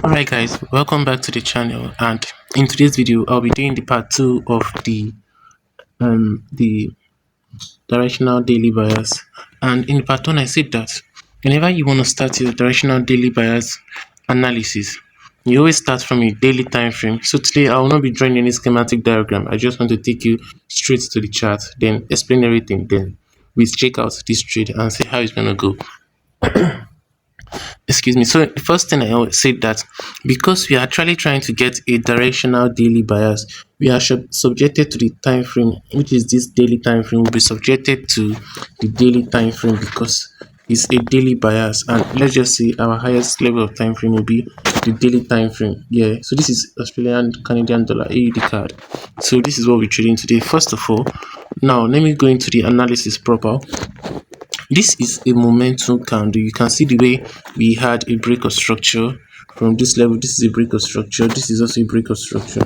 Alright guys, welcome back to the channel, and in today's video I'll be doing the part 2 of the directional daily bias. And in part 1 I said that whenever you want to start your directional daily bias analysis, you always start from a daily time frame. So today I will not be drawing any schematic diagram. I just want to take you straight to the chart, then explain everything, then we check out this trade and see how it's gonna go. Excuse me. So the first thing I always say that because we are actually trying to get a directional daily bias, we are subjected to the time frame, which is this daily time frame will be subjected to the daily time frame because it's a daily bias. And let's just say our highest level of time frame will be the daily time frame. Yeah, so this is Australian Canadian dollar AUD card. So this is what we're trading today. First of all, now let me go into the analysis proper. This is a momentum candle. You can see the way we had a break of structure from this level. This is a break of structure. This is also a break of structure.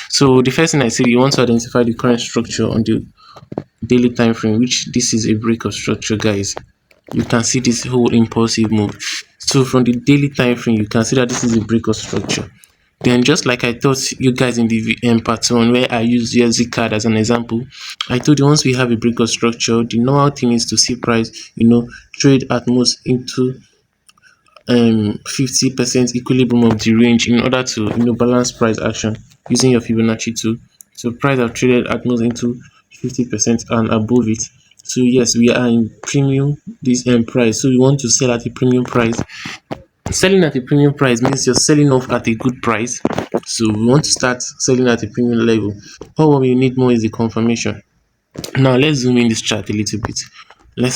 So the first thing I say, you want to identify the current structure on the daily time frame, which this is a break of structure, guys. You can see this whole impulsive move. So from the daily time frame, you can see that this is a break of structure. Then, just like I taught you guys in the part 1, where I used USD card as an example, I told you once we have a break of structure, the normal thing is to see price, trade at most into 50% equilibrium of the range in order to balance price action using your Fibonacci tool. So price have traded at most into 50% and above it. So yes, we are in premium this price. So we want to sell at a premium price. Selling at a premium price means you're selling off at a good price. So we want to start selling at a premium level. All what we need more is the confirmation. Now let's zoom in this chart a little bit. Let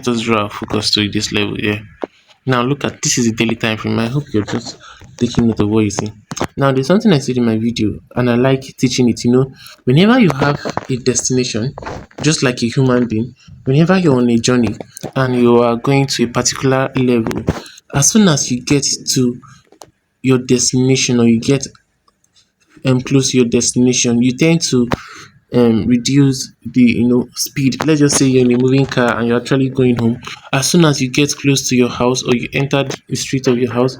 us draw our focus to this level here. Now look at this is a daily time frame. I hope you're just taking note of what you see. Now there's something I said in my video and I like teaching it. Whenever you have a destination, just like a human being, whenever you're on a journey and you are going to a particular level, as soon as you get to your destination, or you get close to your destination, you tend to reduce the speed. Let's just say you're in a moving car and you're actually going home. As soon as you get close to your house, or you enter the street of your house,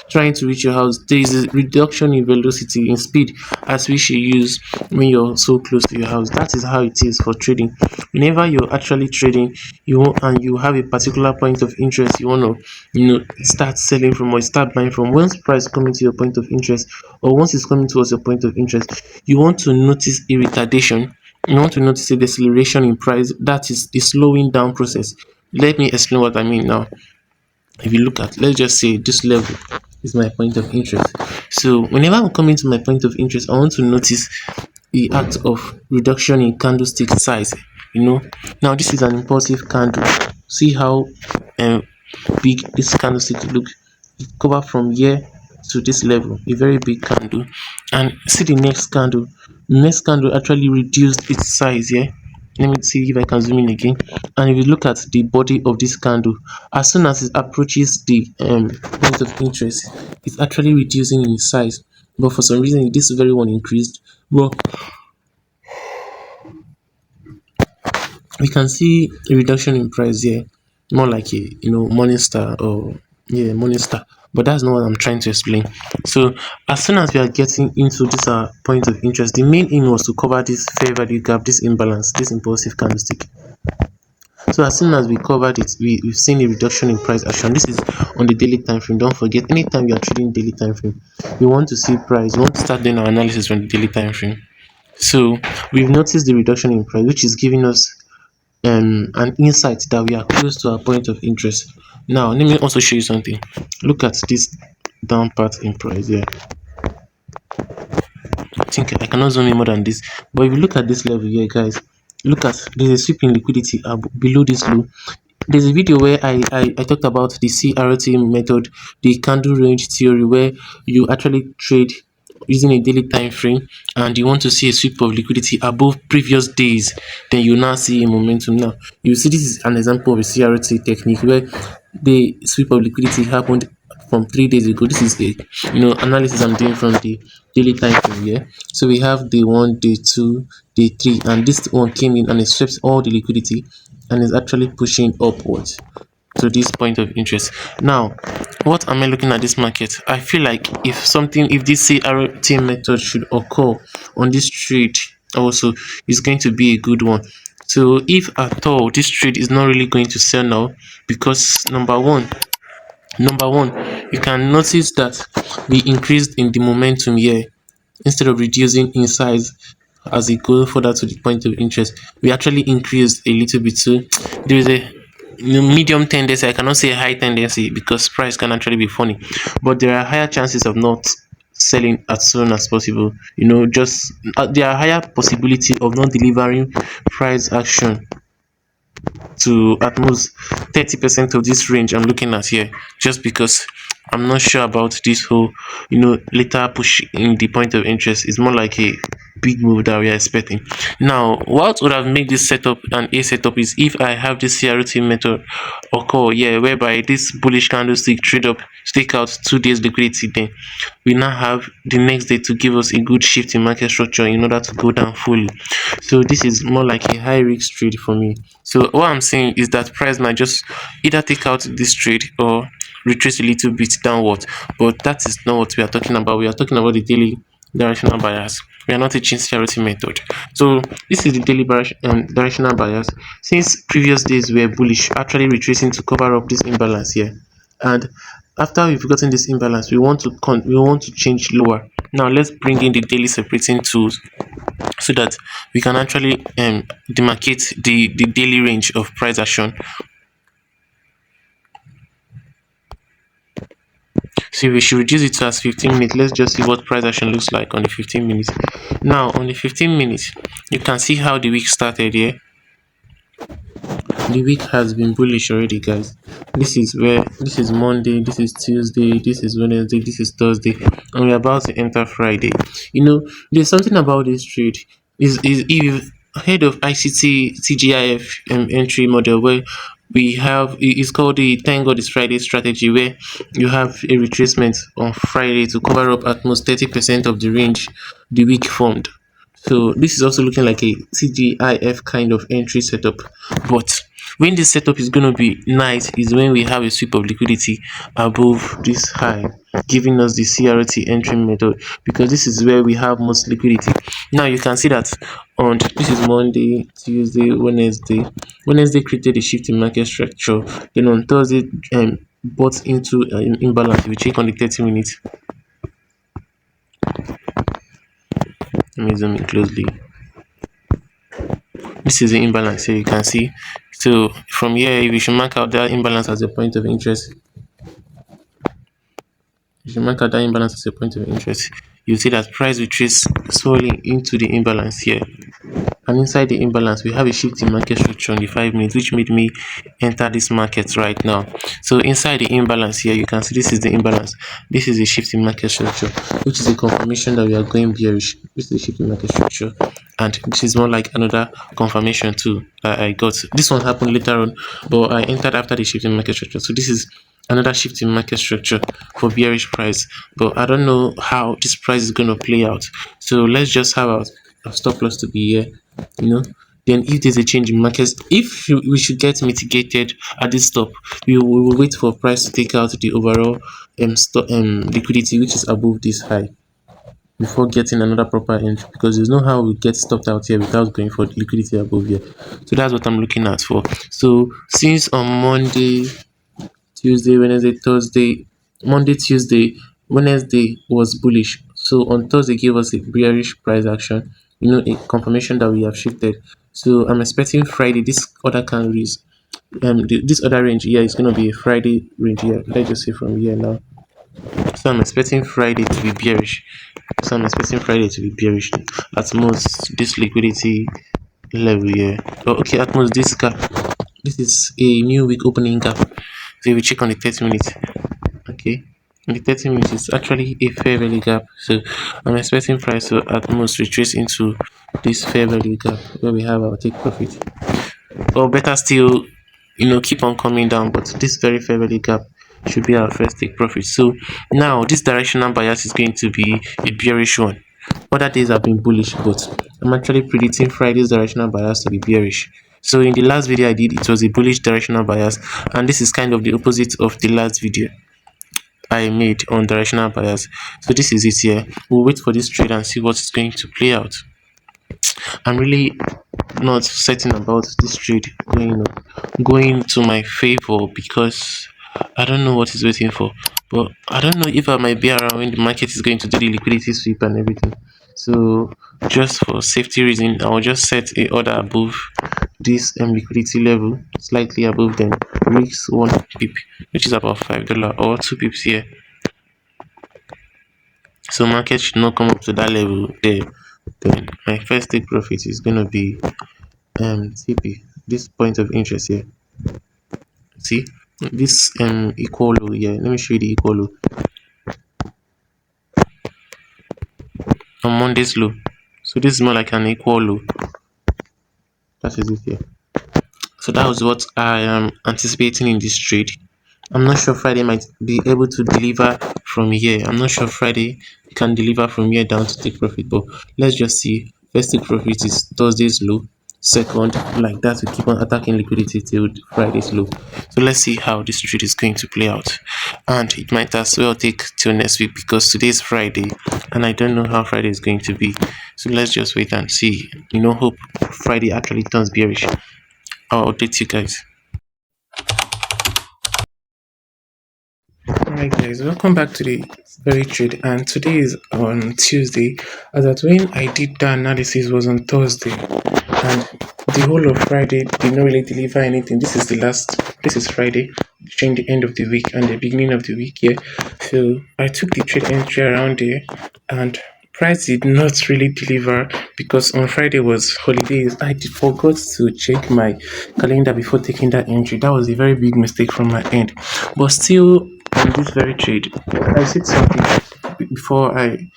trying to reach your house, there is a reduction in velocity, in speed, as we should use when you're so close to your house. That is how it is for trading. Whenever you're actually trading, and you have a particular point of interest, you want to start selling from or start buying from. Once price coming to your point of interest, or once it's coming towards your point of interest, you want to notice a retardation. You want to notice a deceleration in price. That is the slowing down process. Let me explain what I mean now. If you look at, let's just say this level is my point of interest. So whenever I'm coming to my point of interest, I want to notice the act of reduction in candlestick size. Now this is an impulsive candle. See how big this candlestick look. It cover from here to this level, a very big candle. And see the next candle. The next candle actually reduced its size here. Let me see if I can zoom in again. And if you look at the body of this candle, as soon as it approaches the point of interest, it's actually reducing in size. But for some reason, this very one increased. Well, we can see a reduction in price here, more like a morning star, or morning star. But that's not what I'm trying to explain. So as soon as we are getting into this point of interest, the main aim was to cover this fair value gap, this imbalance, this impulsive candlestick. So as soon as we covered it, we've seen a reduction in price action. This is on the daily time frame. Don't forget, anytime you are trading daily time frame, you want to see price. You want to start doing our analysis from the daily time frame. So we've noticed the reduction in price, which is giving us an insight that we are close to our point of interest. Now let me also show you something. Look at this down part in price here. I think I cannot zoom in more than this, but if you look at this level here, guys, look at, there's a sweep in liquidity below this low. There's a video where I talked about the CRT method, the candle range theory, where you actually trade using a daily time frame and you want to see a sweep of liquidity above previous days. Then you now see a momentum. Now you see this is an example of a CRT technique where the sweep of liquidity happened from 3 days ago. This is a analysis I'm doing from the daily time frame here. So we have day 1, day 2, day 3, and this one came in and it swept all the liquidity and is actually pushing upwards to this point of interest. Now what am I looking at this market? I feel like if this CRT method should occur on this trade also, it's going to be a good one. So if at all this trade is not really going to sell now, because number one, you can notice that we increased in the momentum here instead of reducing in size as it goes further to the point of interest. We actually increased a little bit. So there is a medium tendency. I cannot say high tendency because price can actually be funny, but there are higher chances of not selling as soon as possible. Just there are higher possibility of not delivering price action to at most 30% of this range I'm looking at here, just because I'm not sure about this whole later push in the point of interest. Is more like a big move that we are expecting. Now, what would have made this setup an A setup is if I have this CRT method occur, yeah, whereby this bullish candlestick trade up, stake out 2 days liquidity, then we now have the next day to give us a good shift in market structure in order to go down fully. So this is more like a high risk trade for me. So what I'm saying is that price might just either take out this trade or retrace a little bit downward. But that is not what we are talking about. We are talking about the daily directional bias. We are not teaching charity method. So this is the daily directional bias. Since previous days were bullish, actually retracing to cover up this imbalance here. And after we've gotten this imbalance, we want to change lower. Now let's bring in the daily separating tools so that we can actually demarcate the daily range of price action. So we should reduce it to as 15 minutes. Let's just see what price action looks like on the 15 minutes. Now on the 15 minutes, you can see how the week started here. The week has been bullish already, guys. This is Monday, this is Tuesday, this is Wednesday, this is Thursday, and we're about to enter Friday. There's something about this trade. Is if you've heard of ICT TGIF entry model, where we have it's called the Thank God It's Friday strategy, where you have a retracement on Friday to cover up at most 30% of the range the week formed. So this is also looking like a TGIF kind of entry setup. But when this setup is going to be nice is when we have a sweep of liquidity above this high, giving us the CRT entry method, because this is where we have most liquidity. Now you can see that on this is Monday, Tuesday, Wednesday. Wednesday created a shift in market structure. Then on Thursday, bought into an imbalance. We check on the 30 minutes. Let me zoom in closely. This is the imbalance here, you can see. So from here, we should mark out that imbalance as a point of interest. You should mark out that imbalance as a point of interest. You see that price will trace slowly into the imbalance here. And inside the imbalance, we have a shift in market structure on the 5 minutes, which made me enter this market right now. So inside the imbalance here, you can see this is the imbalance. This is a shift in market structure, which is a confirmation that we are going bearish. This is a shift in market structure, and this is more like another confirmation too that I got. This one happened later on, but I entered after the shift in market structure. So this is another shift in market structure for bearish price, but I don't know how this price is going to play out. So let's just have a stop loss to be here. Then if there's a change in markets, if we should get mitigated at this stop, we will wait for price to take out the overall liquidity, which is above this high, before getting another proper entry, because there's no how we get stopped out here without going for the liquidity above here. So that's what I'm looking at for. So since on Monday, Tuesday, Wednesday, Thursday, Monday, Tuesday, Wednesday was bullish. So on Thursday gave us a bearish price action, a confirmation that we have shifted. So I'm expecting Friday, this other candles, this other range here is going to be a Friday range here. Let's just say from here now. So I'm expecting Friday to be bearish. At most, this liquidity level here. Oh, okay, at most this gap. This is a new week opening gap. So we check on the 30 minutes. Okay, in the 30 minutes it's actually a fair value gap. So I'm expecting price to at most retrace into this fair value gap where we have our take profit. Or better still, keep on coming down, but this very fair value gap should be our first take profit. So now this directional bias is going to be a bearish one. Other days have been bullish, but I'm actually predicting Friday's directional bias to be bearish. So in the last video I did, it was a bullish directional bias, and this is kind of the opposite of the last video. I made on directional bias. So this is it here. We'll wait for this trade and see what is going to play out. I'm really not certain about this trade going to my favor because I don't know what is waiting for. But I don't know if I might be around when the market is going to do the liquidity sweep and everything. So just for safety reason, I'll just set a order above this liquidity level, slightly above them, risk 1 pip, which is about $5 or 2 pips here. So market should not come up to that level there. Then my first take profit is gonna be TP, this point of interest here. See this equal low here. Let me show you the equal low on Monday's low. So this is more like an equal low. That is it here. So that was what I am anticipating in this trade. I'm not sure Friday might be able to deliver from here. I'm not sure Friday can deliver from here down to take profit, but let's just see. First take profit is Thursday's low. Second, like that, we keep on attacking liquidity till Friday's low. So let's see how this trade is going to play out. And it might as well take till next week because today is Friday and I don't know how Friday is going to be. So let's just wait and see. Hope Friday actually turns bearish. I'll update you guys. Alright guys, welcome back to the very trade, and today is on Tuesday. As at when I did the analysis was on Thursday, and the whole of Friday did not really deliver anything. This is Friday, showing the end of the week and the beginning of the week here. So I took the trade entry around there, and price did not really deliver because on Friday was holidays. I forgot to check my calendar before taking that entry. That was a very big mistake from my end, but still on this very trade, I said something before I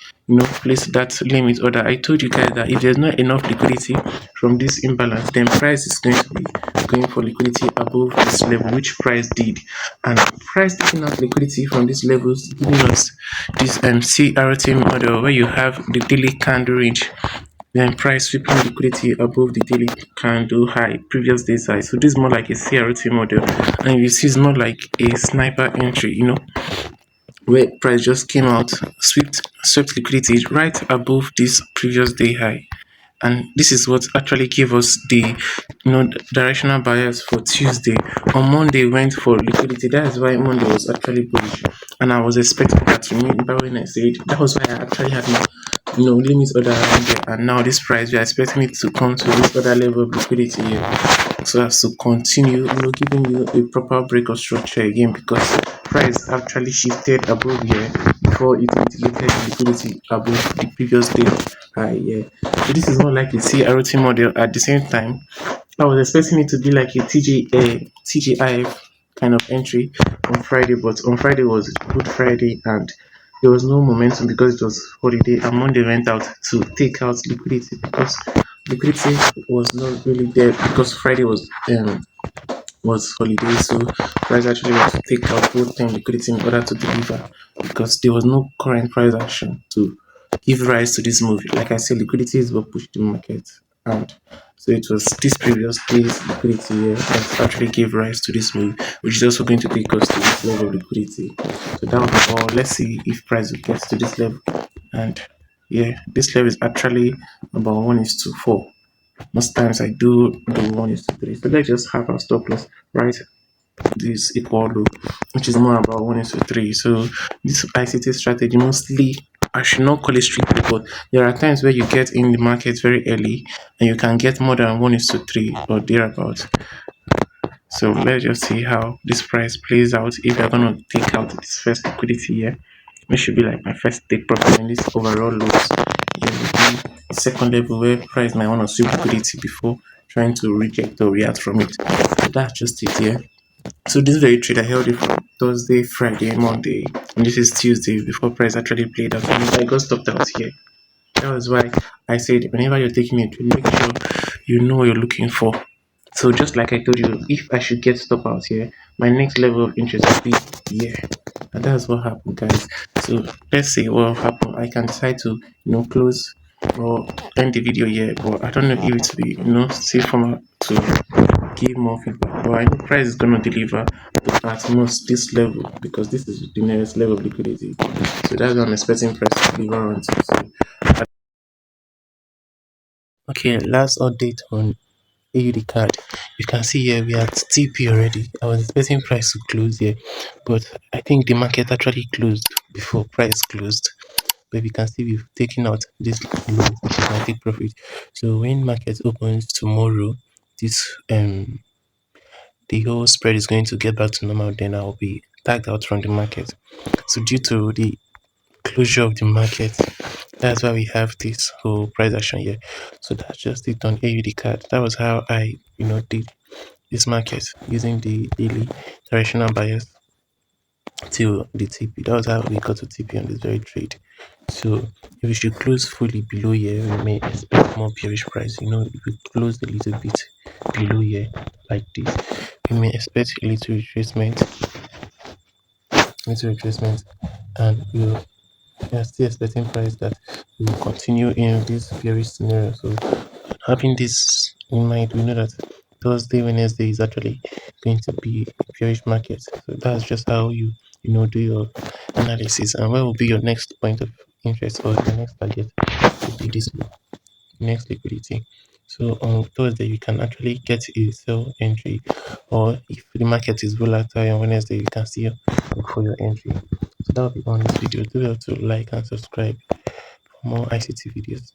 place that limit order. I told you guys that if there's not enough liquidity from this imbalance, then price is going to be going for liquidity above this level, which price did. And price taking out liquidity from these levels, giving us this CRT model where you have the daily candle range, then price sweeping liquidity above the daily candle high, previous day's high. So this is more like a CRT model, and you see it's more like a sniper entry, where price just came out, swept liquidity right above this previous day high. And this is what actually gave us the directional bias for Tuesday. On Monday went for liquidity. That is why Monday was actually bullish, and I was expecting that to remember when I said that was why I actually had my limit order around there. And now this price, we are expecting it to come to this other level of liquidity here, so as to continue giving you a proper break of structure again, because price actually shifted above here before it mitigated the liquidity above the previous day high. Yeah, so this is more like a CRT model. At the same time, I was expecting it to be like a TGIF kind of entry on Friday, but on Friday was Good Friday and there was no momentum because it was holiday, and Monday went out to take out liquidity because liquidity was not really there because Friday was holiday. So price actually had to take out full time liquidity in order to deliver because there was no current price action to give rise to this move. Like I said, liquidity is what pushed the market, and so it was this previous day's liquidity here that actually gave rise to this move, which is also going to take us to this level of liquidity. So that was all. Let's see if price will get to this level. And yeah, this level is actually about 1:4. Most times I do 1:3. So let's just have our stop loss right this equal low, which is more about 1:3. So this ICT strategy mostly, I should not call it strictly, but there are times where you get in the market very early and you can get more than 1:3 or thereabouts. So let's just see how this price plays out. If you're gonna take out this first liquidity here, which should be like my first take profit in this overall loss. Here will be the second level where price might want to sweep liquidity before trying to reject or react from it. So that's just it here. So this very trade I held it from Thursday, Friday, Monday, and this is Tuesday before price actually played out. And I got stopped out here. That was why I said whenever you're taking a trade, make sure you know what you're looking for. So just like I told you, if I should get stop out here, my next level of interest will be here. And that's what happened, guys. So let's see what will happen. I can decide to close or end the video here, but I don't know if it will be safe for me to give more feedback. but I know price is gonna deliver at most this level because this is the nearest level of liquidity. So that's what I'm expecting price to deliver on to. So, okay, last update on AUD card. You can see here we are at TP already. I was expecting price to close here, but I think the market actually closed before price closed. But we can see we've taken out this low, which is my take profit. So when market opens tomorrow, this the whole spread is going to get back to normal. Then I'll be tagged out from the market. So due to the closure of the market, that's why we have this whole price action here. So that's just it on AUD card. That was how I did this market using the daily directional bias till the TP. That was how we got to TP on this very trade. So if we should close fully below here, we may expect more bearish price. If we close a little bit below here like this, we may expect a little retracement, and we are still expecting price that will continue in this bearish scenario. So having this in mind, we know that Thursday, Wednesday is actually going to be a bearish market. So that's just how you do your analysis. And what will be your next point of interest or your next target will be this next liquidity. So on Thursday, you can actually get a sell entry, or if the market is volatile on Wednesday, you can see look for your entry. So that will be on this video. Do well to like and subscribe for more ICT videos.